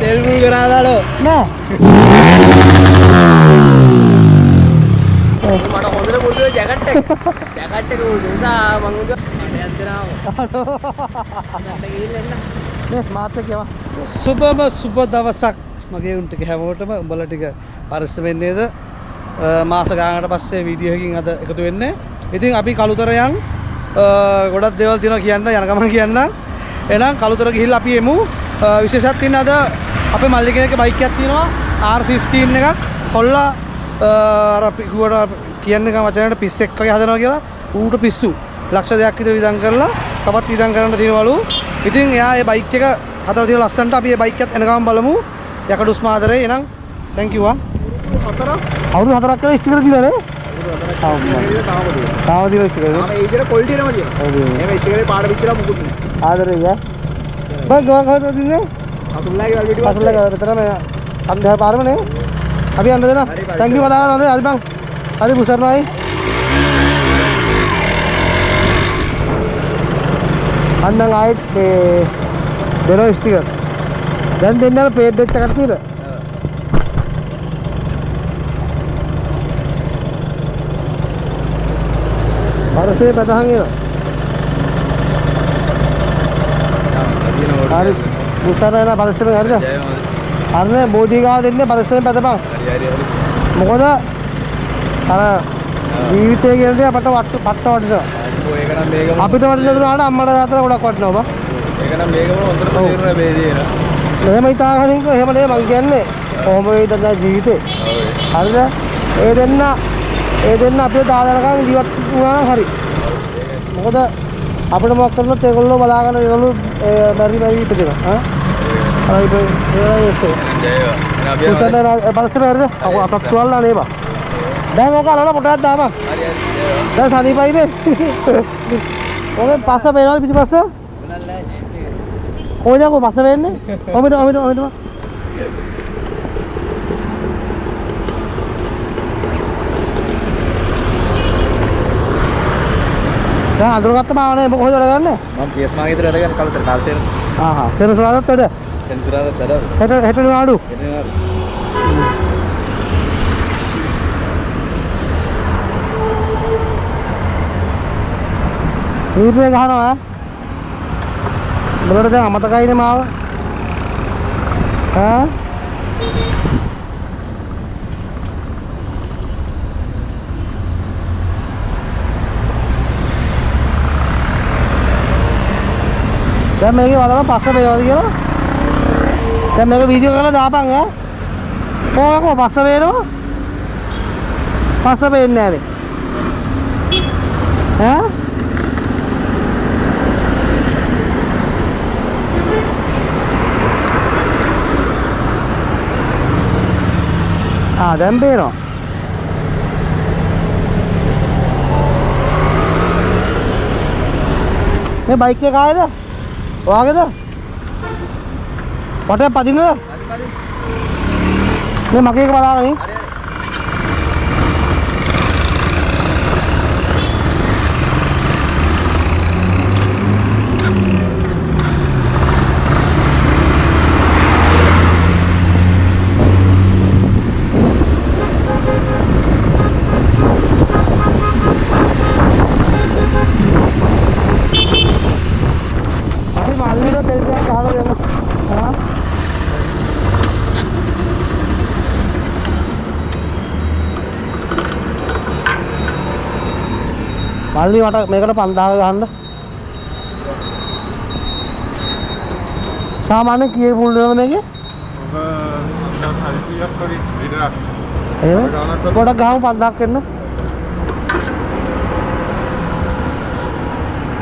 තෙල් මුල් කරාදාලෝ නෑ මට හොඳට මුල්ුවේ ජැකට් එක මුල් නිසා මං උදේ මට යන්න නේ මාත් කියවා සුබම සුබ දවසක් මගේ උන්ට හැමෝටම උඹලා ටික පරිස්සමෙන් නේද මාස ගානකට පස්සේ වීඩියෝ එකකින් අද එකතු වෙන්නේ. ඉතින් අපි කළුතර ගොඩක් දේවල් තියෙනවා කියන්න යන ගමන් කියන්න. එහෙනම් කළුතර ගිහිල්ලා අපි එමු. විශේෂයක් තියෙන අද අපේ මල්ලි කෙනෙක්ගේ බයික් එකක් තියෙනවා R15 එකක්. කොල්ලා අර පිකුවට කියන්නේ කම වචනයට පිස්සෙක් වගේ හදනවා කියලා ඌට පිස්සු ලක්ෂ දෙකක් විතර විදන් කරලා තවත් විදන් කරන්න තියෙනවලු. ඉතින් එයා මේ බයික් එක හදලා තියෙන ලස්සනට අපි මේ බයික් එකත් එනකම් බලමු. යකඩුස් මාදරේ. එහෙනම් thank you අවුරුදු 4ක් කරලා ස්ටිකර් දීලා නේ? තාම දීලා ස්ටිකර් නේ? ඒ විදිහට ක්වොලිටි එකම තියෙනවා. එහෙම ස්ටිකරේ පාඩ පිටලා මුකුත් නෑ. ආදරේ යා. බං ගෝවා කවදාද දින්නේ? අසුල්ලාගේ වල පිටිපස්සේ. අසුල්ලාගේ විතර මේ සන්ධ්‍යා පාරම නේ? අපි යන්න දෙනවා. thank you වදාලා නේද? හරි බං. හරි මුසර්ණයි. අන්නම් ආයෙත් මේ දෙනවා ස්ටිකර්. දැන් දෙන්නා පේඩ් වෙච්ච කට්ටියට. පරසේ පදහන් එනවා. හරි මුසර්ණයි පරසේ හරිද? අරනේ බෝධි ගාව දෙන්නේ පරසේ පදපන්. හරි. මොකද අර ජීවිතය කියන දේ අපට පට්ට වටිනවා. ඒක නම් මේකම අපිට වටින දුනාට අම්මලා තාත්තලා ගොඩක් වටිනවා බා. ඒක නම් මේකම හොඳට තේරුණා මේ දේ න. එහෙම හිතාගනින්ක එහෙම නේ මං කියන්නේ. කොහොම වේද දැන් ජීවිතේ. හරිද? ඒ දෙන්න අපිට දාලානකන් ජීවත් වුණා නම් හරි. මොකද අපිට මොකක් කරනොත් ඒගොල්ලෝ බලාගෙන ඒගොල්ලෝ බැරි ඉපදෙනවා. හා? හරි බයි. ඒක පරස්පර හරිද? අපක් තුවල්ලා නේ බා. දැන් ඔක අරලා පොටක් දාපන්. හරි. දැන් සනීපයිනේ. ඔගේ පස්ස පේනවද පිටිපස්ස? කොහෙද කො පස්ස වෙන්නේ? ඔමිට. දැන් අඳුරගත්ත මාවනේ කොහෙද වැඩ ගන්නේ? මම PS මාගේ ඉතර වැඩ ගන්න කලතර කාර්සෙන්. සෙනසුරාදත් වැඩ. සෙන්සුරාදත් වැඩ. හෙට නාඩු. ඊපේ ගහනවා බලන්න දැන් අමතකයිනේ මාව ඈ දැන් මේකේ බලන්න පස්ස වේවද කියලා දැන් මේක වීඩියෝ කරලා දාපන් ඈ කොහොමද පස්ස වේනවා පස්ස වෙන්නේ නැහැ ඈ දැන් පේනවා මේ බයික් එක ආයේද? ඔයාගේද? පොටේ පදින්නද? මේ මගේ එක බලාගෙන ඉන්න. මල්ලි මට මේකට 5000 ගහන්න. සාමාන්‍ය කීයේ මුල් වෙනවද මේකේ? ඔක 400ක් වගේ ලීටරක්. එහෙම පොඩක් ගහමු 5000ක් එන්න.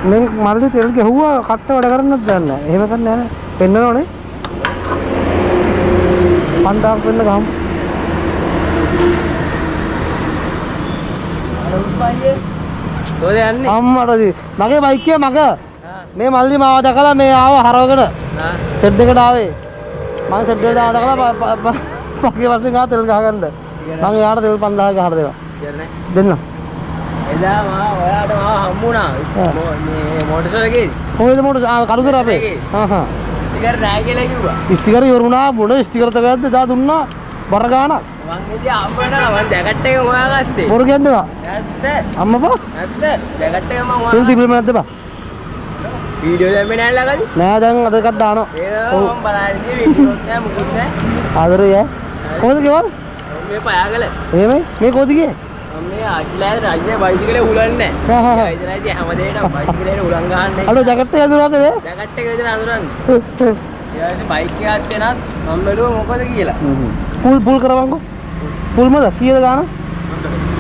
මේ මල්ලි තෙල් ගහුවා කට්ට වැඩ කරන්නත් දන්නේ නැහැ. එහෙම කරන්නේ නැහැ. පෙන්නනෝනේ. 5000ක් වෙන්න ගහමු. අර උස්පයියේ තෝරේ යන්නේ අම්මටදී මගේ බයික් එක මග මේ මල්ලි මාව දැකලා මේ ආව හරවගෙන සෙට් එකට ආවේ මම සෙට් එකට ආව දැකලා පස්සේ වශයෙන් ආව තෙල් ගහගන්න මම යාට තෙල් 5000 ගහලා දෙනවා දෙන්න එදා ඔයාට මාව හම්බුණා මේ මොටර් එකේ කොහෙද මොටර් කරුතර අපේ ස්ටිකර් නෑ කියලා කිව්වා. ස්ටිකර් ඉවරුණා මොන ස්ටිකර්ද ගත්තද එදා දුන්නා බර ගානක්. මං ඉතින් අම්මලා මං ජැකට් එක හොයාගත්තේ. බොරු කියන්නේවා. ඇත්ත. අම්මපා. ඇත්ත. ජැකට් එක මං තුන් හොයාගත්තා. තිබුණේ නැද්ද බා? වීඩියෝ දැම්මේ නෑ ළඟදී. නෑ දැන් අද එකක් දානවා. ඒක මම බලන්නේ වීඩියෝස් නෑ මුකුත් නෑ. ආදරේ ඈ. කොහෙද ගෙවල්? මේ පයාගල. එහෙමයි. මේ කොහෙද ගියේ? මම මේ ආච්චිලාට රජේ බයිසිකලේ උලන්නේ හා, හා, හා. නෑ. ඉතින් හැමදේටම බයිසිකලේ උලන් ගහන්නේ. අලෝ ජැකට් එක ඇඳුනාද නේ? ජැකට් එක විතර අඳුරන්නේ. ඊට බයික් එකත් වෙනස් මම බැලුවා මොකද කියලා. පුල් කරවංකෝ. පුල්මද කීයද ගාන?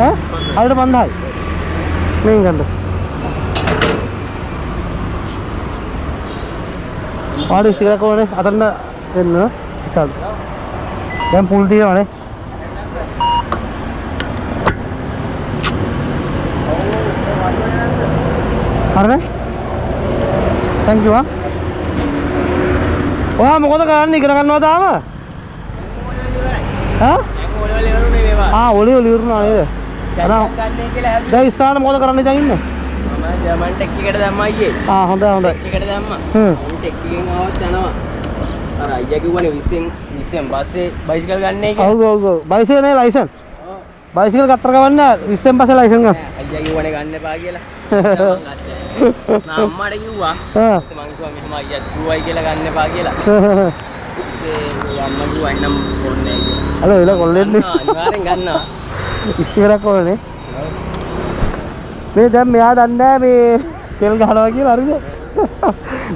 ඈ? අරට 5000යි. මේන් ගන්න. ආඩු ස්ටිකර් කොහොනේ අතන්න දෙන්න. ඉතින් දැන් පුල් තියෙනවනේ. හරිනේ? thank you ආ. ඔයා මොකද කරන්නේ ඉගෙන ගන්නවා තාම? ඈ? ඔලවල ඉවරුනේ මේවා. ඔලිය ඉවරුණා නේද? අර ගන්නේ කියලා හැබැයි දැන් ඉස්සරහට මොකද කරන්න ඉතින් ඉන්නේ? මම ජර්මන් ටෙක් එකට දැම්මා අයියේ. හොඳයි හොඳයි. ටෙක් එකට දැම්මා. හ්ම්. මම ටෙක් එකෙන් ආවත් යනවා. අර අයියා කිව්වනේ 20න් පස්සේ බයිසිකල් ගන්නයි කියලා. ඔව් බයිසිකල් නේ ලයිසන්. ඔව්. බයිසිකල් ගත්තර ගවන්න 20න් පස්සේ ලයිසන් ගන්න. අයියා කිව්වනේ ගන්න එපා කියලා. මම අම්මට කිව්වා. හා. මම කිව්වා මෙහෙම අයියා කිව්වයි කියලා ගන්න එපා කියලා. ඒ අම්මා කිව්වා එන්නම් ඕනේ කියලා. හලෝ ඉල කොල්ලෙන්නේ. අනිවාර්යෙන් ගන්නවා. ඉස්තිරක් ඕනේ. මේ දැන් මෙයා දන්නේ නැහැ මේ තෙල් ගහනවා කියලා හරිද?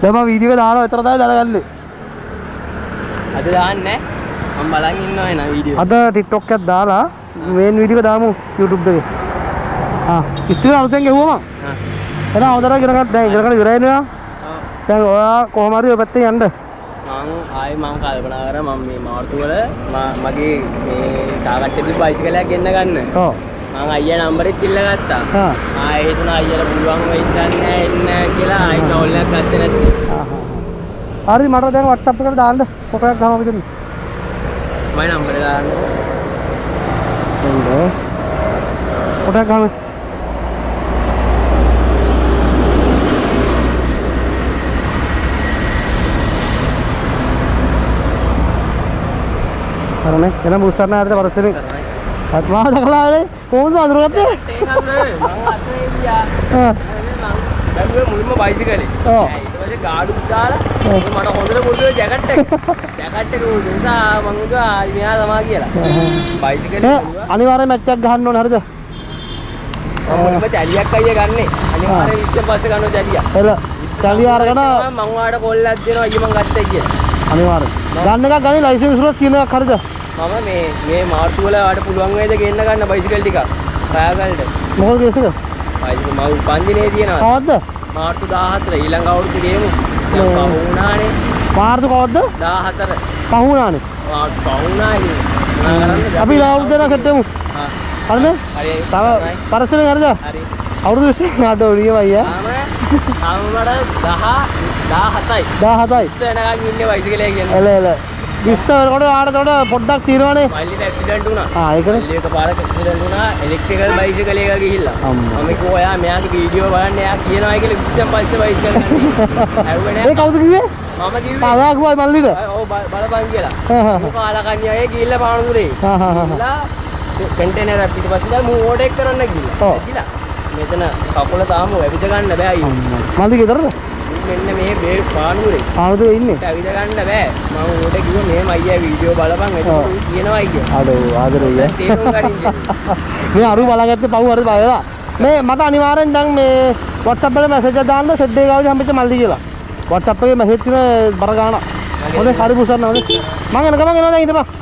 දැන් මම වීඩියෝ එක දානවා විතර තමයි දැනගන්නේ. අද දාන්නේ මම බලන් ඉන්නවා එන වීඩියෝ. අද TikTok එකක් දාලා මේන් වීඩියෝ එක දාමු YouTube එකේ. ඉස්තිර අලුතෙන් ගෙවුවා මම. එන අවතර ඉගෙන ගන්න දැන් ඉගෙන ගන්න ඉවරයි නේ. දැන් ඔයා කොහොම හරි ඔය පැත්තේ යන්න. මම කල්පනා කරා මම මේ මාර්තු වල මගේ මේ තාගට්ටේ බයිසිකලයක් ගෙන්න ගන්න. ඔව්. මම අයියා නම්බරෙත් ඉල්ලගත්තා. හා. ආයෙ හිතුණා අයියාට පුළුවන් වෙයිද නැහැ එන්න කියලා ආයෙ කෝල් එකක් ගත්තේ නැති. හරි මට දැන් WhatsApp එකට දාන්න ෆොටෝ එකක් ගහම විදිහට. මම නම්බරේ දාන්න. එන්න. ෆොටෝ එකක් ගහම. හරිනේ. එනම් උස්සන්න ආරද පරස්සනේ. අත්මා දකලානේ කොහොමද අඳුරගත්තේ? ඒක නෑ මම අතේ ගියා. මම බැලුවේ මුලින්ම බයිසිකලේ. ඔව්. ඊට පස්සේ ගාඩු දාලා මට හොඳට පොඩි ජැකට් එක. ජැකට් එක උඩුසා මම කිව්වා මෙයා තමා කියලා. බයිසිකලේ බැලුවා. අනිවාර්යෙන් මැච් එකක් ගහන්න ඕනේ හරිද? මුලින්ම චලියක් අයියා ගන්නෙ. අනිවාර්යෙන් ඉස්සෙන් පස්සේ ගන්නවා චලියක්. එල චලිය අරගෙන මම ඔයාලට කොල්ලක් දෙනවා අයියා මං ගත්තා කියලා. අනිවාර්යෙන්. ගන්න එකක් ගන්නේ ලයිසන්ස් උරස් තියෙන එකක් හරිද? මම මේ මාර්තු වල ඔයාලට පුළුවන් වේද ගෙන්න ගන්න බයිසිකල් ටිකක්. රාගල්ට. මොකද කේස් එක? බයිසිකල් මම පන්දිනේ තියෙනවා. කවද්ද? මාර්තු 14 ඊළඟ අවුරුද්ද ගේමු. දැන් පහ වුණානේ. මාර්තු කවද්ද? 14. පහ වුණානේ. මාර්තු පහ වුණා ඉතින්. මොනා කරන්නද? අපි අවුරුද්ද දෙකක් සෙට්ටමු. හා. හරිද? හරි. තව පරස්සනේ හරිද? හරි. අවුරුදු 20 නාට ඔලියම අයියා. මට 17යි. 17යි. ඉස්සෙනකන් ඉන්නේ බයිසිකලේ කියන්නේ. එල. විස්තර කොට ආඩතොට පොඩ්ඩක් තියෙනවනේ. මල්ලිට ඇක්සිඩන්ට් වුණා. ඒකනේ. මල්ලි එකපාරක් ඇක්සිඩන්ට් වුණා ඉලෙක්ට්‍රිකල් බයිසිකල් එකක ගිහිල්ලා. අම්මා. මම කිව්වා ඔයා මෙයාගේ වීඩියෝ බලන්න එයා කියනවා කියලා 20න් පස්සේ බයිසිකල් ගන්න. ඇහුවේ නෑ. ඒ කවුද කිව්වේ? මම කිව්වේ. ආවා කිව්වා මල්ලිට. ඔව් බලපන් කියලා. හා හා. මම කාලා කන්‍යාවේ ගිහිල්ලා පානුදුරේ. හා හා හා. ගිහිල්ලා කන්ටේනර් එක පිටිපස්සේ මම ඕඩර් කරන්න ගිහිල්ලා. ඔව්. ඇදිලා. මෙතන කකුල තාම වැවිද ගන්න බෑ අයියෝ. මල්ලි ගෙදරද? මෙන්න මේ පානුදුරේ. ආනතුරේ ඉන්නේ. ඇවිද ගන්න බෑ. මම ඌට කිව්වා මෙහෙම අයියා වීඩියෝ බලපන් ඒක ඌ කියනවා අයියා. අඩෝ ආදරේ දැන් තේරුම් ගනින්න. මේ අරු බලාගත්තේ පව් හරි බලලා. මේ මට අනිවාර්යෙන් දැන් මේ WhatsApp එකේ මැසේජ් එකක් දාන්න සෙඩ් එක ගාවිද හම්බෙච්ච මල්ලි කියලා. WhatsApp එකේ මැසේජ් තියෙන බර ගාන. හොඳයි හරි පුසන්න හොඳයි. මං එන ගමන් එනවා දැන් හිටපන්.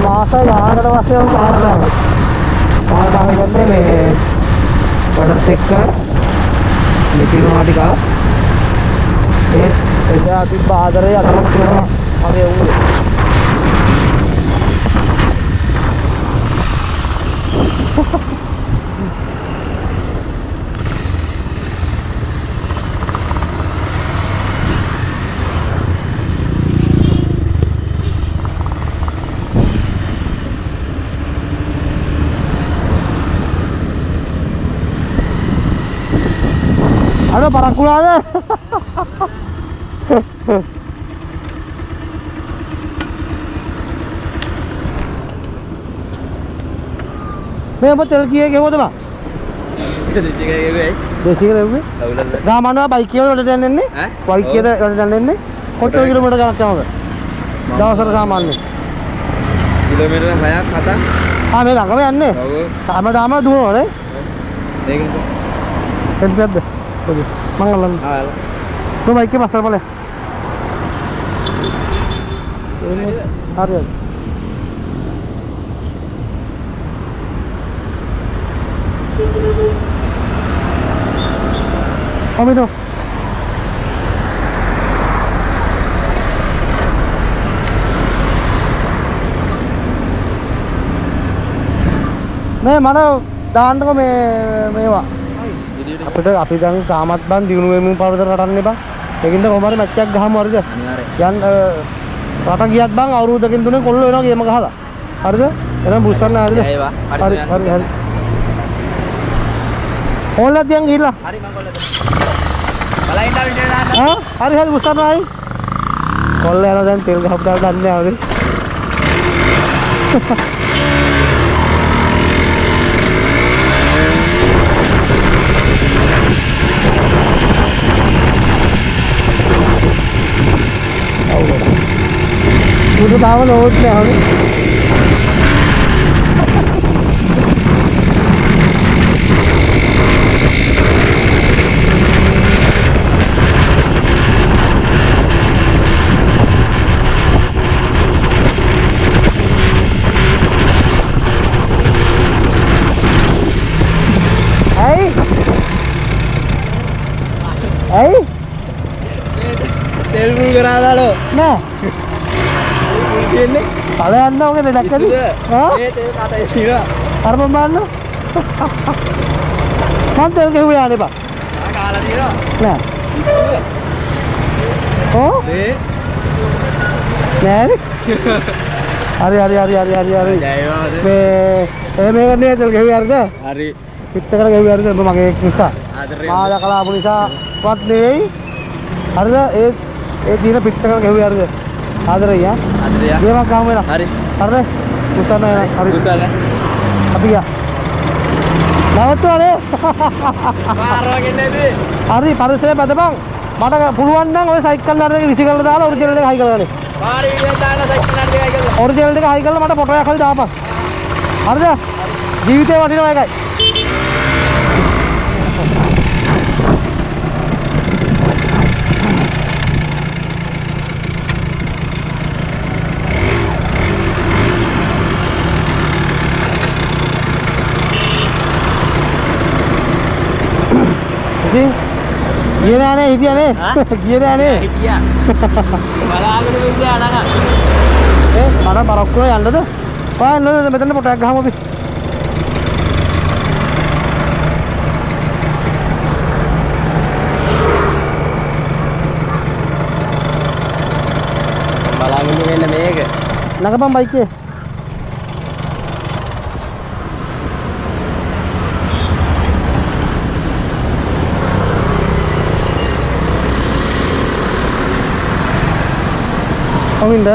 මාසයි ගානකට පස්සේ වුණ පාරදාන. පාරදාන ගත්තේ මේ වඩත් එක්ක ලිපිනවා ටික. එදා තිබ්බ ආදරේ අතලක් කරනවා. මගේ ඌ. පරක්කු වුණාද? මේ ඔබ තෙල් කීයේ ගෙවුවද බං? දෙසික ගෙවුවේ? ගාමනවා බයික් එකේ වලට යන්නේ? බයික් එකේ වලට යන්නේ? කොච්චර කිලෝමීටර ගණක් යනවද? දවසට සාමාන්‍යයෙන් කිලෝමීටර 6ක් 7ක්. මේ ළඟම යන්නේ. ඔව්. හැමදාම දුවනවනේ. මේකද? එන්නද? ඔව්. මං අල්ලන්න. කො බයික් එකේ පස්සට බලන්න. හරියට. Omito. මේ මට දාන්නකො මේවා. අපිට අපි දැන් තාමත් බන් දිනු වෙමින් පවතර රටන්නේ බං. ඒකින්ද කොහමද මැච් එකක් ගහමු හරිද? යන් රට ගියත් බං අවුරුද්දකින් තුනේ කොල්ලෝ වෙනවා ගේම ගහලා. හරිද? එහෙනම් බුස් කරන්න හරිද? හරි හරි හරි. ඕන්ලත් දැන් ගිහිල්ලා. හරි මං කොල්ලද. බලයින්ද විදියට දාන්න. හරි හරි බුස් කරන්නයි. කොල්ල යනවා දැන් තෙල් ගහපු දාලා දන්නේ නැහැ. Udah tahu loh udah nih. Hey. තෙල්මුල් කරාදා ලෝ. Nah. කියන්නේ පළ යන්න ඕකේ දැක්කද? මේ තෙල් කටේ තියනවා. අර මම බලන්න. මම තෙල් ගෙවුවේ යන්නේ බා. කාලා තියනවා. නෑ. ඕ? මේ නෑනේ. හරි හරි හරි හරි හරි හරි. ජයවාද. මේක නේ තෙල් ගෙවුවේ හරිද? හරි. පිට කර ගෙවුවේ හරිද? මගේ නිසා. ආදරේ. මා දැකලා ආපු නිසා වත් නෙවෙයි. හරිද? ඒ දින පිට කර ගෙවුවේ හරිද? ආදරේ යා. ආදරේ යා. ගේමක් ගහමු එනවා. හරි. හරිද? උසන්න එනවා. හරි. උසන්න. අපි ගියා. නවත්තුවානේ. පාරවගෙන නැද? හරි පරිසරය බදපන්. මට පුළුවන් නම් ඔය සයිකල් නඩේක විසි කරලා දාලා ඔරිජිනල් එක හයි කරගන්න. පාරේ විදියට දාන්න සයිකල් නඩේක හයි කරලා. ඔරිජිනල් එක හයි කරලා මට ෆොටෝයක් හරි දාපන්. හරිද? ජීවිතේ වටිනවා එකයි. ගියේ නෑනේ හිටියානේ. ගියේ නෑනේ. හිටියා. බලාගෙන ඉඳලා අනගා. මට බරක්කුව යන්නද? පාන්නද මෙතන පොටයක් ගහමු අපි. බලාගෙන ඉන්න මේක. නගපන් බයික් එකේ. කොමින්ද?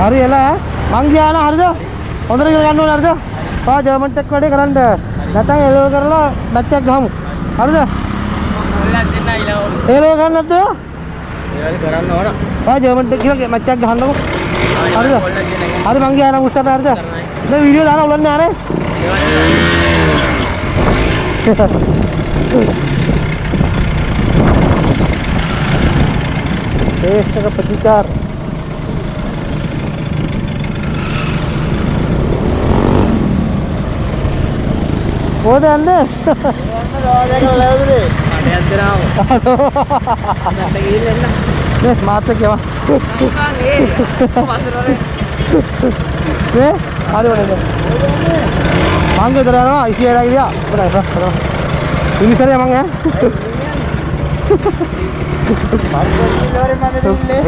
හරි එලා මං ගියා නා හරිද? හොඳට ඉගෙන ගන්න ඕනේ හරිද? පා ජර්මන් ටෙක් වැඩේ කරන්න. නැත්නම් එලෝ කරලා බැච් එකක් ගහමු. හරිද? ඔයාලා දෙන්න අයිලා ඕන. එලෝ ගන්න නැද්ද? ඒ වැඩේ කරන්න ඕන. පා ජර්මන් ටෙක් කියලා මැච් එකක් ගහන්නකො. හරිද? හරි මං ගියා නා උස්සට හරිද? මේ වීඩියෝ දාලා උලන්නේ ආනේ. Esta peticar. What are they? Yes, mata kya? Ne? Are you ready? Mange idhar aana, isi area gaya. Bada. Ini sare amang ya.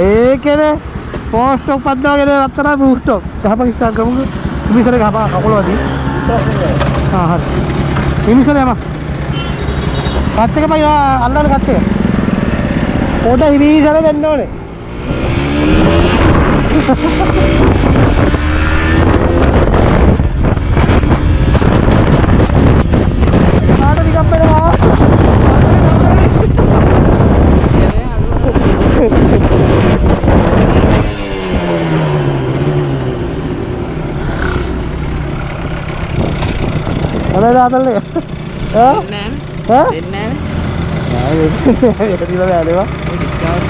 ඒක නේ පෝස්ට් එක පද්දාගෙන රත්තරන් බූස්ට් එක. ගහපන් ස්ටාර්ට් කරමු. මිසරේ ගහපා කකුල වදී. හා හරි. මේ මිසරේ යම. කත් එක පයි අල්ලන්න කත් එක. පොඩ හිමිසර දෙන්න ඕනේ. කාට පිටක් වෙනවා? අනේ දාතල්ලේ. ඈ? නෑ. ඈ? දෙන්නේ නෑ. ඒක දිලා බෑලේවා. ඩිස්කවුන්ට්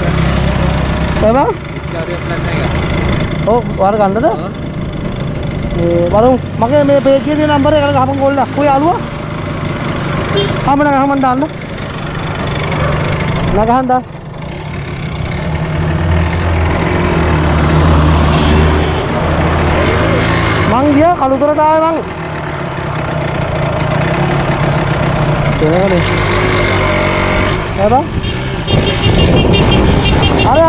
තේවා? ඩිස්කවුන්ට් ප්ලෑන් එක. ඔව් වාර ගන්නද? මේ බලමු මගේ මේ පේජ් එකේ තියෙන නම්බර් එකට ගහපන් කෝල් එකක්. ඔය යාළුවා. හමන දාන්න. නගහන්න දාන්න. මං ගියා කලුතරට ආවේ මං. තේරෙන්නේ. තේරෙනවා? අरे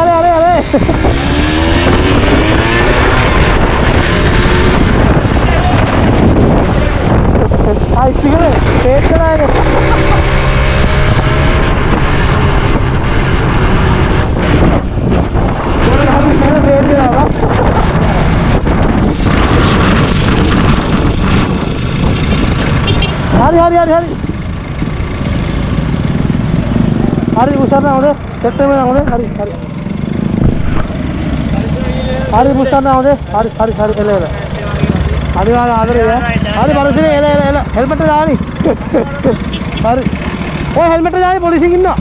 आई सिगरे पेट कराएंगे पेट कराएगा हरी हरी उसरना होदे सेट में होदे हरी पुस्तक होदे हरी एले हरी वाला आदर है हरी बरसे एले हेलमेट दानी हरी ओ हेलमेट दानी पोलिसिंग इन्ना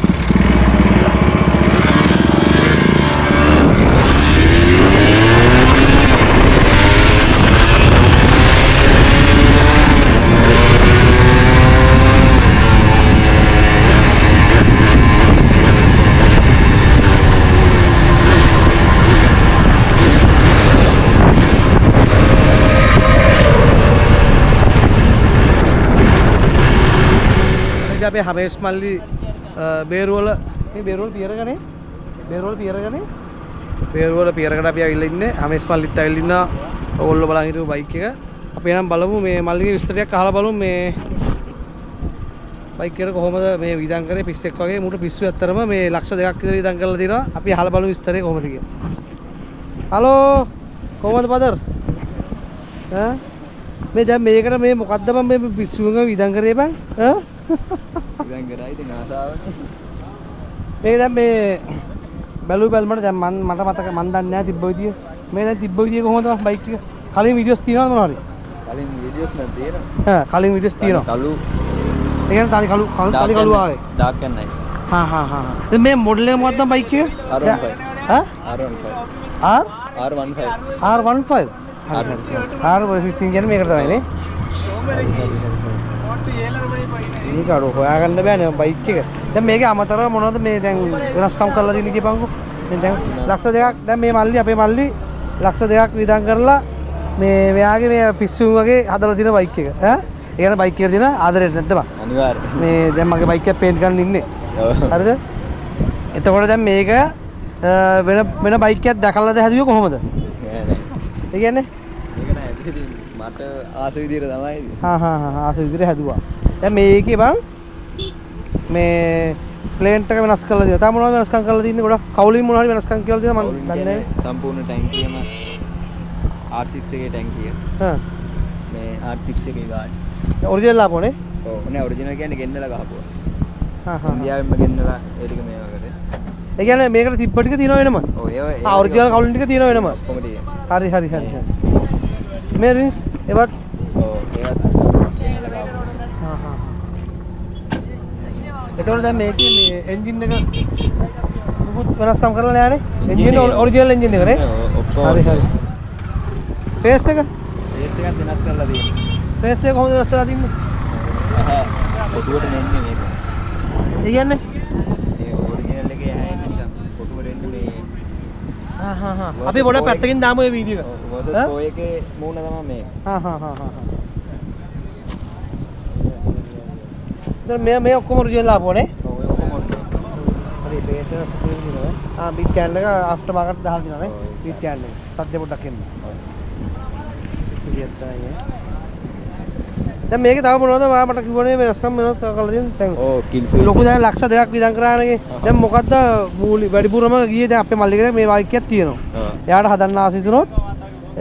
අපේ හමේස් මල්ලි බේරුවල මේ බේරුවල පියරගනේ බේරුවල පියරකට අපි ආවිල්ලා ඉන්නේ හමේස් මල්ලිත් ආවිල්ලා ඉන්නවා ඕගොල්ලෝ බලන් හිටපු බයික් එක අපි එනම් බලමු මේ මල්ලිගේ විස්තරයක් අහලා බලමු මේ බයික් එක කොහොමද මේ විදන් කරේ පිස්සෙක් වගේ මුට පිස්සු ඇත්තරම මේ ලක්ෂ 2ක් විතර විදන් කරලා දිනවා අපි අහලා බලමු විස්තරය කොහොමද කියලා හලෝ කොහොමද පදර් ඈ මේ දැන් මේකට මේ මොකද්ද මම මේ පිස්සුවක විදන් කරේ බං ඈ ඉතින් කරා ඉතින් ආසාවනේ මේ දැන් මේ බැලු බැලමට දැන් මට මතක මන් දන්නේ නැහැ තිබ්බ විදිය මේ දැන් තිබ්බ විදිය කොහොමද බයික් එක කලින් වීඩියෝස් තියෙනවද මොනවද කලින් වීඩියෝස් නම් තියෙනවා කලින් වීඩියෝස් තියෙනවා කලු ඒ කියන්නේ තනි කලු ආවේ ඩාර්ක් and night දැන් මේ මොඩල් එක මොකක්ද බයික් එක R15 ඈ R15 R15 R15 හරි R15 කියන්නේ මේකට තමයි නේ මේක අර හොයාගන්න බෑනේ බයික් එක. දැන් මේකේ අමතරව මොනවද මේ දැන් වෙනස්කම් කරලා තියෙන්නේ කියපන්කෝ. දැන් ලක්ෂ 2ක් දැන් මේ මල්ලි අපේ මල්ලි ලක්ෂ 2ක් විදන් කරලා මේ මෙයාගේ මේ පිස්සුම් වගේ හදලා තියෙන බයික් එක. ඈ? ඒ කියන්නේ බයික් එකට දෙන ආදරේට නැද්ද බං? අනිවාර්යයෙන්. මේ දැන් මගේ බයික් එක පේන්ට් ගන්න ඉන්නේ. හරිද? එතකොට දැන් මේක වෙන බයික් එකක් දැකලාද හැදුවේ කොහොමද? නෑ. ඒ කියන්නේ? ඒක නෑ. ඉතින් මට ආස විදියට තමයි. ආස විදියට හැදුවා. දැන් මේකේ බං මේ ප්ලේන්ට් එක වෙනස් කරලා දෙනවා. තා මොනවද වෙනස්කම් කරලා තින්නේ ගොඩක් කවුලින් මොනවද වෙනස්කම් කරලා තියෙනවා මම දන්නේ නැහැ. සම්පූර්ණ ටැංකියම R6 එකේ ටැංකිය. මේ R6 එකේ ගාඩ්. ඔරිජිනල් ආපෝනේ? ඔව් නේ ඔරිජිනල් කියන්නේ ගෙන්නලා ගහපුවා. ඉන්දියාවෙන්ම ගෙන්නලා ඒ ටික මේවා කරේ. ඒ කියන්නේ මේකට තිබ්බ ටික තියෙනව වෙනම? ඔව් ඒ ඔරිජිනල් කවුලින් ටික තියෙනව වෙනම? ඔක්කොම තියෙනවා. හරි. මේ රින්ස් ඒවත් ඔව් ඒවත් ගෙන්නලා ගහපුවා. එතකොට දැන් මේකේ මේ එන්ජින් එක මුකුත් වෙනස්කම් කරලා නෑනේ. එන්ජින් ඔරිජිනල් එන්ජින් එක නේ? ඔක්කොම හරි. ෆේස් එක? ඒත් එකක් වෙනස් කරලා තියෙනවා. ෆේස් එක කොහොමද වෙනස් කරලා තින්නේ? පොටුවට නෙන්නේ මේක. ඒ කියන්නේ? ඒ ඔරිජිනල් එකේ හැන්නේ නිකන් පොටුවට එන්නේ මේ. අපි පොඩ පැත්තකින් දාමු මේ වීඩියෝ එක. මොකද ඔය එකේ මූණ තමයි මේක. දැන් මේ ඔක්කොම ඔරිජිනල් ආපුවනේ. ඔව් ඒ ඔක්කොම ඔරිජිනල්. හරි බේස් එක සුපිරි දිනවා. බිට් කෑන් එක ආෆ්ටර් මාකට් දාලා දිනවනේ. බිට් කෑන් එක. සද්ද පොඩ්ඩක් එන්න. සුපිරියත් තමයි. දැන් මේකේ තව මොනවද ඔයා මට කිව්වනේ වෙනස්කම් මොනවද කරලා තියෙන්නේ දැන්? ඕ කිල් ස්විච් ලොකු දැන් ලක්ෂ 2ක් විඳන් කරානේ. දැන් මොකද්ද වැඩිපුරම ගියේ දැන් අපේ මල්ලිකේ මේ බයික්යක් තියෙනවා. එයාට හදන්න ආස හිතුනොත්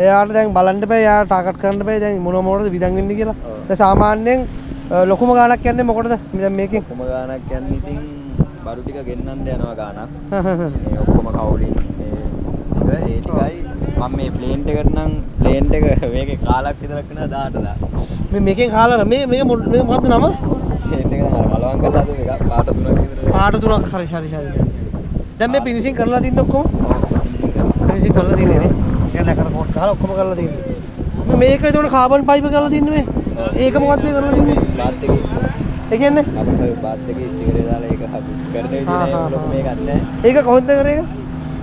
එයාට දැන් බලන්න බෑ එයාට ටාගට් කරන්න බෑ දැන් මොනවද විඳන් වෙන්නේ කියලා. දැන් සාමාන්‍යයෙන් ලොකුම ගාණක් යන්නේ මොකටද? දැන් මේකෙන් ලොකුම ගාණක් යන්නේ ඉතින් බඩු ටික ගෙන්නන්න යනවා ගාණක්. මේ ඔක්කොම කවුලින් ඒ ටිකයි මම මේ ප්ලේන් එකට නම් ප්ලේන් එක මේකේ කාලක් විතරක් වෙනවා 18000. මේ මේකෙන් කාලා මේක මොකද්ද නම? ප්ලේන් එක නම් අර මලවම් කරලා දුන්න එක පාට 3ක් විතර. පාට 3ක් හරි. දැන් මේ ෆිනිෂින් කරලා තින්නේ ඔක්කොම? ෆිනිෂින් කරලා තින්නේ නේ. ඒක ලැකර කෝට් ගහලා ඔක්කොම කරලා තින්නේ. මේක ඒතකොට කාබන් පයිප් කරලා තින්නේ මේ. ඒක මොකද්ද කරලා තින්නේ? බාත් එකේ. ඒ කියන්නේ? අපේ බාත් එකේ ස්ටිකරේ දාලා ඒක කරන විදිහේ ලොකු මේකක් නැහැ. ඒක කොහොමද කරේ ඒක?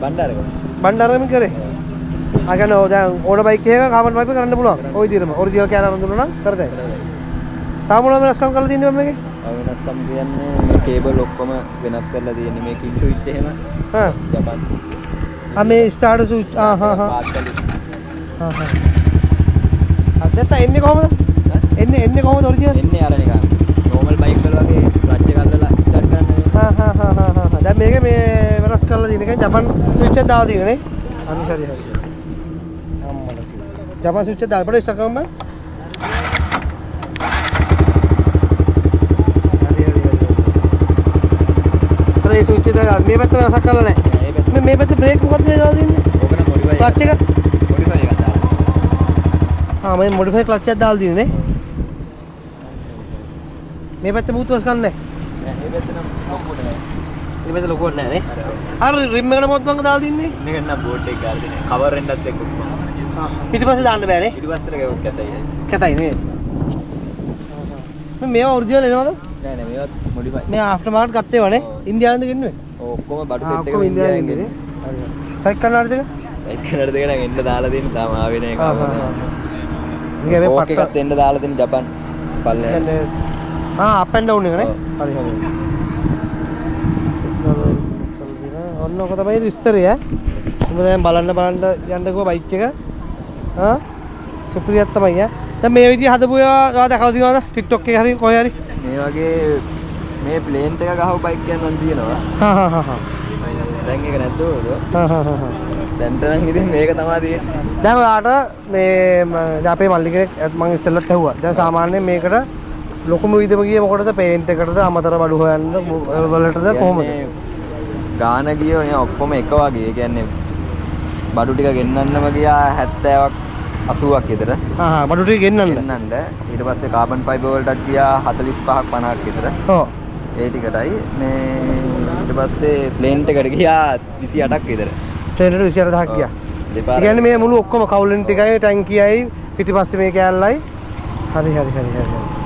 බණ්ඩාරක. බණ්ඩාරම කරේ. ආ කියන්නේ දැන් ඕන බයික් එකක කාබන් පයිප් කරන්න පුළුවන්. ওই විදිහටම ඔරිජිනල් කෑන අරන් දුන්නා නම් කරතයි. තාම මොනවද වෙනස්කම් කරලා තින්නේ මේකේ? වෙනස්කම් කියන්නේ මේ කේබල් ඔක්කොම වෙනස් කරලා තියෙන්නේ මේ කිල් ස්විච් එහෙම. හා. ජපාන්. මේ ස්ටාර්ට් ස්විච් අදට එන්නේ කොහමද? එන්නේ කොහමද ඔරිජිනල්? එන්නේ අර නිකන් නෝමල් බයික් වල වගේ ක්ලච් එක අල්ලලා ස්ටාර්ට් කරන්න. දැන් මේක මේ වෙනස් කරලා තියෙන එක ජපාන් ස්විච් එක දාලා තියෙන්නේ නේ. හරි. අම්මලා ස්විච්. ජපාන් ස්විච් එක දාලා පොඩි ස්ටාර්ට් කරන්න බෑ. හරි. ඒ ස්විච් එක දාලා මේ පැත්ත වෙනසක් කරලා නැහැ. මේ පැත්ත බ්‍රේක් මොකක්ද මේ දාලා තින්නේ? ඕක නම් මොඩිෆයි ක්ලච් එක? මොඩිෆයි එකක් දාලා. මේ මොඩිෆයි ක්ලච් එකක් දාලා තියෙන්නේ නේ. මේ පැත්තේ බූතුවස් ගන්න නැහැ. නෑ මේ පැත්ත නම් ලොකුට නෑ. මේ පැත්ත ලොකුවට නැහැ නේ. අර රිම් එකට මොකක්ද මං දාලා තින්නේ? මේක නම් බෝඩ් එක ගාලා දෙන්නේ. කවර් එකත් එක්ක කොහොමද? පිටිපස්සේ දාන්න බෑනේ. පිටිපස්සට ගෙවුත් කැතයි. කැතයි නේ. මේවා ඔරිජිනල් එනවද? නෑ මේවත් මොඩිෆයි. මේ ආෆ්ටර් මාකට් ගත්තේ වනේ. ඉන්දියාවෙන්ද ගෙන්නුවේ? ඔක්කොම බඩු සෙට් එක ඔක්කොම ඉන්දියාවෙන් ගෙන්නේ. හරි. සයික් කරනාද දෙක? සයික් කරනාද දෙක නම් එන්න දාලා දෙන්න තාම ආවේ නෑ කවම. මේක මේ පට්ට එකත් එන්න දාලා දෙන්න ජපාන් පල්ලෙහාට. අප් ඇන්ඩ් ඩවුන් එක නේ. හරි. ඔන්න ඔක තමයි විස්තරය. උඹ දැන් බලන්න යන්නකෝ බයික් එක. සුපිරියක් තමයි ඈ. දැන් මේ විදිහ හදපු ඒවා දැකලා තියෙනවද? TikTok එකේ හරි කොහේ හරි? මේ වගේ මේ ප්ලේන් එක ගහව බයික් එකක් නම් තියෙනවා. දැන් ඒක නැද්ද ඔයද? දැන්ට නම් ඉතින් මේක තමයි තියෙන්නේ. දැන් ඔයාට මේ අපේ මල්ලි කෙනෙක් මම ඉස්සෙල්ලත් ඇහුවා. දැන් සාමාන්‍යයෙන් මේකට ලොකුම විදම ගියේ මොකටද? පේන්ට් එකටද අමතර බඩු හොයන්න වලටද කොහොමද? ගාන ගියෝ නේ ඔක්කොම එක වගේ. ඒ කියන්නේ බඩු ටික ගෙන්නන්නම ගියා 70ක් 80ක් විතර. බඩු ටික ගෙන්නන්න. ඊට පස්සේ කාබන් ෆයිබර් වලටත් ගියා 45ක් 50ක් විතර. ඔව්. ඒ ටිකටයි මේ ඊට පස්සේ ප්ලේන් එකට ගියා 28ක් විතර. ප්ලේන් එකට 28000ක් ගියා. ඒ කියන්නේ මේ මුළු ඔක්කොම කවුලන් ටිකයි ටැංකියයි පිටිපස්සේ මේ කෑල්ලයි. හරි.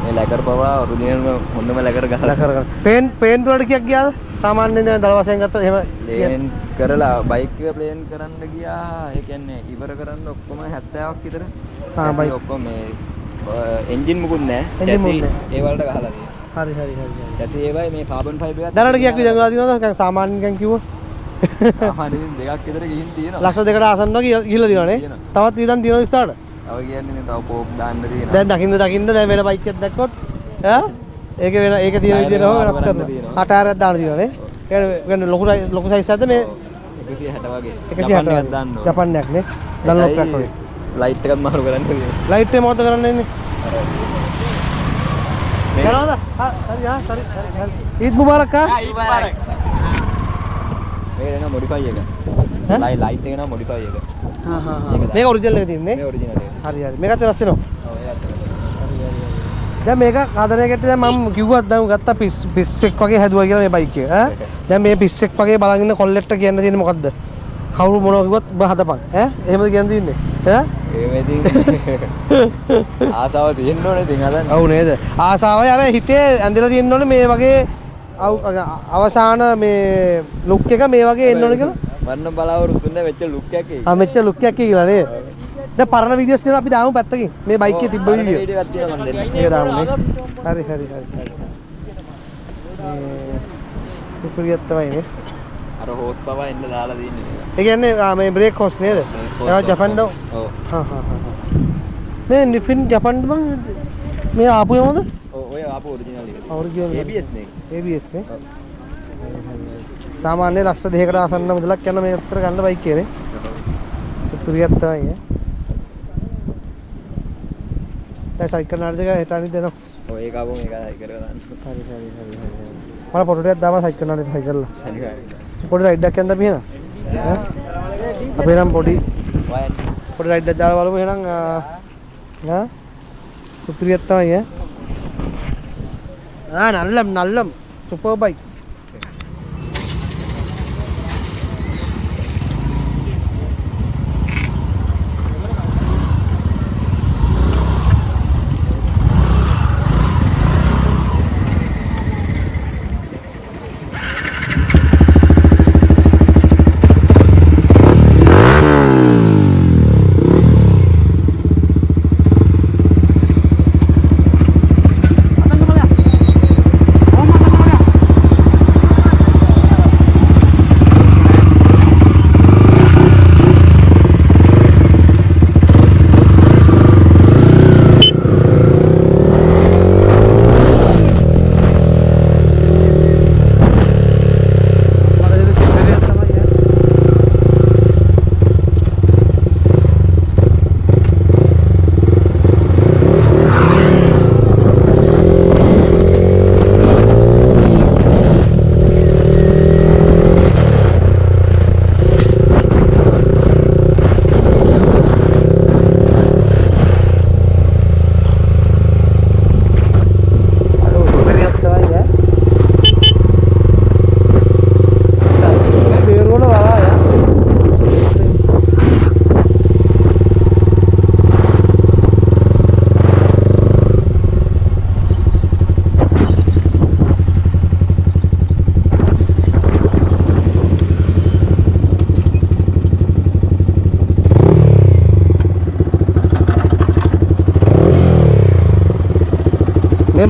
මේ ලැකර් පවා ඔරිජිනල්ම හොඳම ලැකර් ගහලා කරගන්න. පේන්ට් වලට කීයක් ගියාද? සාමාන්‍යයෙන් දැන් දල වශයෙන් ගත්තොත් එහෙම ප්ලේන් කරලා බයික් එක ප්ලේන් කරන්න ගියා. ඒ කියන්නේ ඉවර කරන්න ඔක්කොම 70ක් විතර. බයික් ඔක්කොම මේ එන්ජින් මුකුත් නැහැ. ඒ වලට ගහලා තියෙනවා. හරි. ඇති ඒවයි මේ කාබන් ෆයිබර් එකත් දැනට කීයක් විතර ගාලා තියෙනවද? දැන් සාමාන්‍යයෙන් කිව්වොත් සාමාන්‍යයෙන් දෙකක් විතර ගිහින් තියෙනවා. ලක්ෂ දෙකට ආසන්නව ගිහලා තියෙනවනේ. තවත් විදන් තියෙනවද ඉස්සරහට? තව කියන්නේ තව කෝප් දාන්න තියෙනවා. දැන් දකින්න දැන් වෙන බයික් එකක් දැක්කොත් ඒක තියෙන විදිහට හො වෙනස් කරනවා. අටාරයක් දාන්න තියෙනවනේ. ඒ කියන්නේ ලොකු සයිස් එකක්ද මේ 160 වගේ. 160 එකක් දාන්න ඕනේ. ජපාන්යක් නේ. ඩන්ලොප් එකක් වගේ. ලයිට් එකක් මාරු කරන්න තියෙනවා. ලයිට් එක මොකද කරන්න ඉන්නේ? යනවාද? හරි. ඊද් මුබාරක් ආ. ඊද් මුබාරක්. මේක නේ මොඩිෆයි එක. ලයිට් එක නා මොඩිෆයි එක. මේක ඔරිජිනල් එක තියෙන්නේ. මේ ඔරිජිනල් එක. හරි. මේකත් වෙනස් වෙනවා. ඔව් ඒකත් වෙනස්. දැන් මේක හදන එකට දැන් මම කිව්වත් දැන් ගත්තා පිස්සෙක් වගේ හැදුවා කියලා මේ බයික් එක. දැන් මේ පිස්සෙක් වගේ බලන් ඉන්න කොල්ලෙක්ට කියන්න තියෙන්නේ මොකද්ද? කවුරු මොනවා කිව්වත් ඔබ හදපන්. එහෙමද කියන්න තියෙන්නේ? එහෙම ඉතින් ආසාව තියෙන්න ඕනේ ඉතින් හදන්න. ඔව් නේද? ආසාවයි අර හිතේ ඇඳලා තියෙන්න ඕනේ මේ වගේ අවසාන මේ ලුක් එක මේ වගේ එන්න ඕනේ කියලා. වර්ණ බලාවෘතුනේ වෙච්ච ලුක් එකක් ඒක. මෙච්ච ලුක් එකක් කියලා නේද? දැන් පරණ වීඩියෝස් තියෙනවා අපි දාමු පැත්තකින්. මේ බයික් එකේ තිබ්බ වීඩියෝ. වීඩියෝ එකක් තියෙනවා මම දෙන්න. ඒක දාමු නේ. හරි. සුපිරියක් තමයි නේ. අර හෝස් පවා එන්න දාලා දින්නේ මේක. ඒ කියන්නේ මේ බ්‍රේක් හෝස් නේද? ඒවා ජපන් දව. ඔව්. මේ නිෆින් ජපන් බං මේ ආපු යමද? ඔය ආපු ඔරිජිනල් එක. ඔරිජිනල් ABS නේ. ABS නේ. සාමාන්‍ය ලක්ෂ 2කට ආසන්න මුදලක් යන මේ උත්තර ගන්න බයික් කියන්නේ. සුපිරියක් තමයි. දැන් සයිකල් නාඩ දෙක හෙට අනිත් දෙනවා. ඔය ඒක ආපුවම ඒක සයිකල් එක දාන්න. හරි. මම පොඩි ටිකක් දාම සයිකල් නාඩ සයිකල්. පොඩි රයිඩ්ඩක් යන්න අපි එන. අපේ නම් පොඩි රයිඩ්ඩක් දාලා බලමු එහෙනම්. සුපිරියක් තමයි නල්ලම් සුපර් බයික්.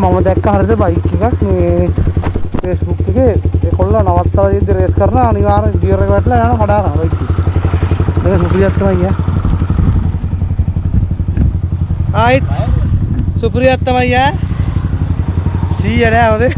මම දැක්ක හරිද බයික් එකක් මේ Facebook එකේ ඒකොල්ල නවත්තලා ඉද්දි රේස් කරන අනිවාර්යෙන් ගියර් එක වැටලා යන කඩා ගන්න බයික් එක. මේක සුපිරියක් තමයි ආයිත් සුපිරියක් තමයි 100 නෑ හොදේ.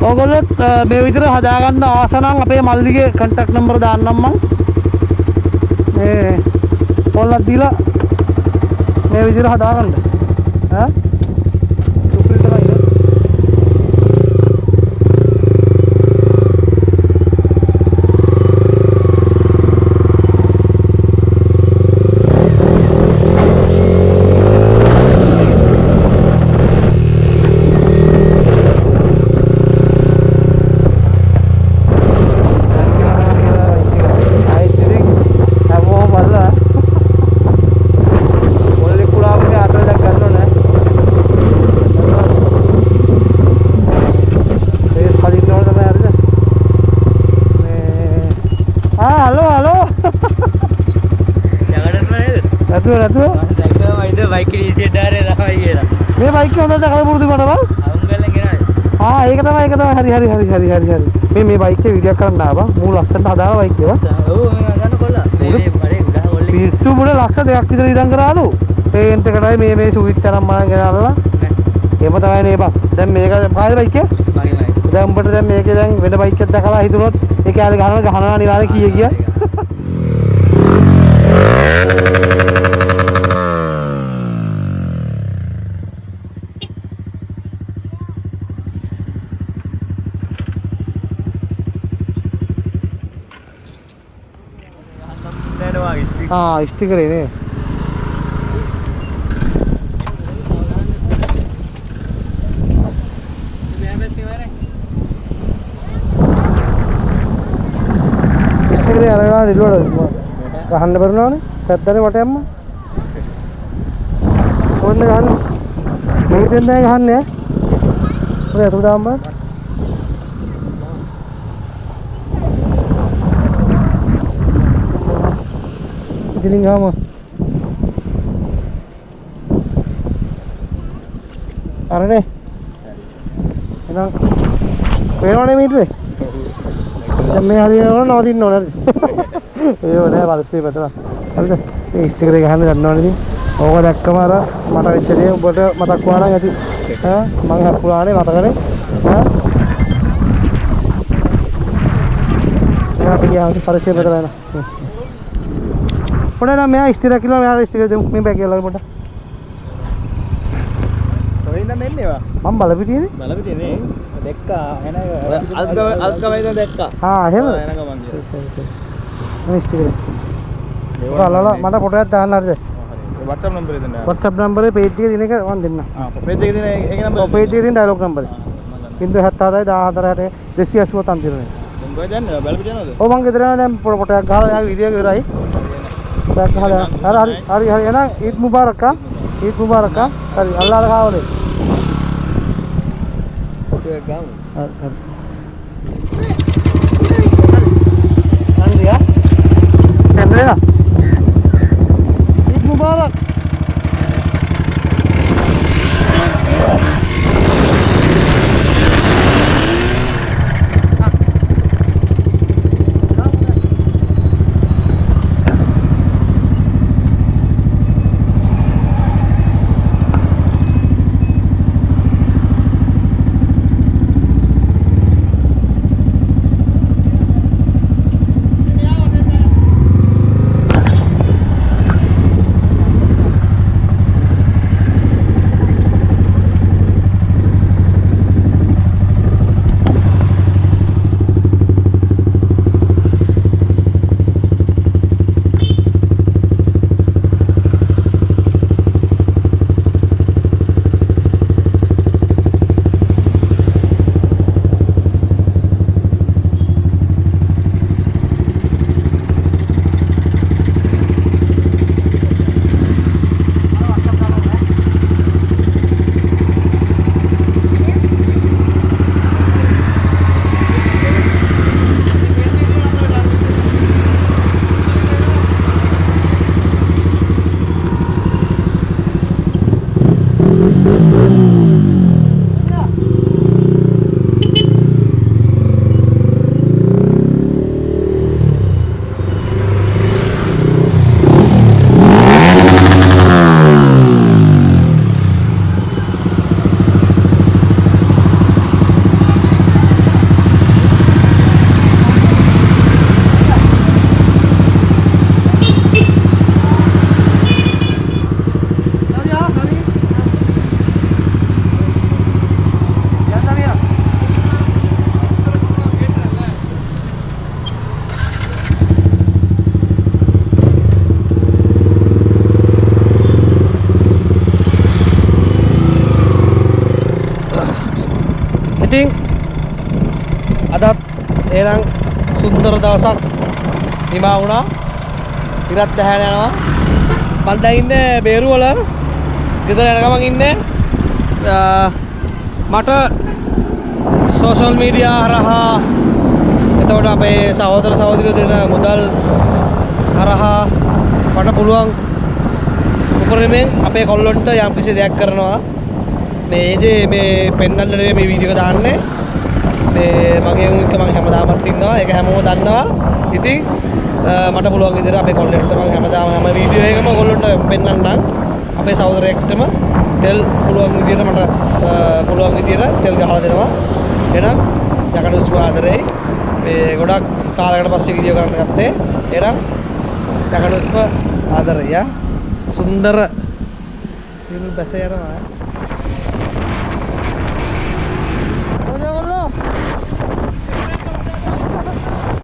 ඔයගොල්ලොත් මේ විදිහට හදාගන්න ආස නම් අපේ මල්ලිගේ contact number දාන්නම් මම. මේ පොල්ලක් දීලා මේ විදිහට හදාගන්න. සුපිරි තමයි. මේ බයික් එක හොඳට කල පුරුදු මට බං. අවුංගල්ලෙන් ගෙනාවේ. ඒක තමයි හරි. මේ බයික් එක වීඩියෝ කරන්න ආවා. මූ ලස්සනට හදාලා බයික් එක. ඔව් මේ හදන්න කොල්ලා. මේ බඩේ උඩහ කොල්ලේ. පිස්සු මුල ලක්ෂ 2ක් විතර ඉඳන් කරාලු. පේන්ට් එකටයි මේ ස්විච් අරන් මම ගෙනල්ලා. එහෙම තමයි නේ බං. දැන් මේක කාගේ බයික් එක? මගේ බයික්. දැන් උඹට දැන් මේකේ දැන් වෙන බයික් එකක් දැකලා හිතුනොත් ඒ කැලේ ගහනවා අනිවාර්යෙන් කීයේ ගියා. ස්ටිකරේ නේ. ස්ටිකරේ අරලා රිලෝඩ් ගහන්න බැරුණානේ. පැත්තනේ මට යම්ම. ඕන්න ගන්න. මේකෙන් දැන් ගහන්නේ ඔය අතුරු දාන්න බෑ ඉතින් ගාම අරනේ එහෙනම් පේනවනේ මීටරේ දැන් මේ හරියනවනම් නවතින්න ඕනේ හරිද ඒක නෑ පරිස්සමෙන් මෙතන හරිද මේ ස්ටිකර් එක ගහන්න දන්නවනේ ඉතින් ඕක දැක්කම අර මට වෙච්ච දේ ඔබට මතක් වුණා නම් ඇති ඈ මං හප්පුවානේ මතකනේ ඈ අපි ගියා පරිස්සමෙන් මෙතන එන පොඩේ නම් මෙයා ස්ටිකර් කියලා මෙයා ස්ටිකර් දෙමු මේ බෑග් එකලා පොඩ කොහෙන්ද එන්නේවා මම බලපිටියනේ බලපිටියේ දැක්කා එන අල්කවයිද දැක්කා එහෙම එන ගමන් මේ ස්ටිකර් ඔයාලා මට ෆොටෝයක් දාන්න හරිද WhatsApp number එක දෙන්න WhatsApp number එකේ page එකේ දින එක මම දෙන්න page එකේ දින ඒක number ඔව් page එකේ දින dialogue number එක 076 14 289 දැන් කොහෙද යන්නේ බලපිටිය යනවද ඔව් මං ගෙදර යනවා දැන් ෆොටෝයක් ගහලා යාගේ වීඩියෝ එක ඉවරයි ෆොටෝයක් ගහලා හරි එහෙනම් ඊද් මුබාරක් ඊද් මුබාරක් හරි අල්ලාහ් කාවලේ ෆොටෝයක් ගාමු හරි හන්දියා එන්නේලා ईद मुबारक ඉතින් අදත් එහෙනම් සුන්දර දවසක් නිමා වුණා. ඉරත් දැහැන යනවා. මම දැන් ඉන්නේ බේරුවල. ගෙදර යන ගමන් ඉන්නේ. මට සෝෂල් මීඩියා හරහා එතකොට අපේ සහෝදර සහෝදරියෝ දෙන මුදල් හරහා මට පුළුවන් උපරිමයෙන් අපේ කොල්ලොන්ට යම් කිසි දෙයක් කරනවා. මේ පෙන්නන්න නෙවෙයි මේ වීඩියෝ එක දාන්නේ. මේ මගේ උන් එක මම හැමදාමත් ඉන්නවා. ඒක හැමෝම දන්නවා. ඉතින් මට පුළුවන් විදිහට අපේ කොල්ලෙක්ට මම හැමදාම හැම වීඩියෝ එකම ඔයගොල්ලන්ට පෙන්නන්නම්. අපේ සහෝදරයෙක්ටම තෙල් පුළුවන් විදිහට මට පුළුවන් විදිහට තෙල් ගහලා දෙනවා. එහෙනම් යකඩ උස්ම ආදරෙයි. මේ ගොඩක් කාලයකට පස්සේ වීඩියෝ කරන්න ගත්තේ. එහෙනම් යකඩ උස්ම ආදරෙයි. සුන්දර ඉරු බැස යනවා.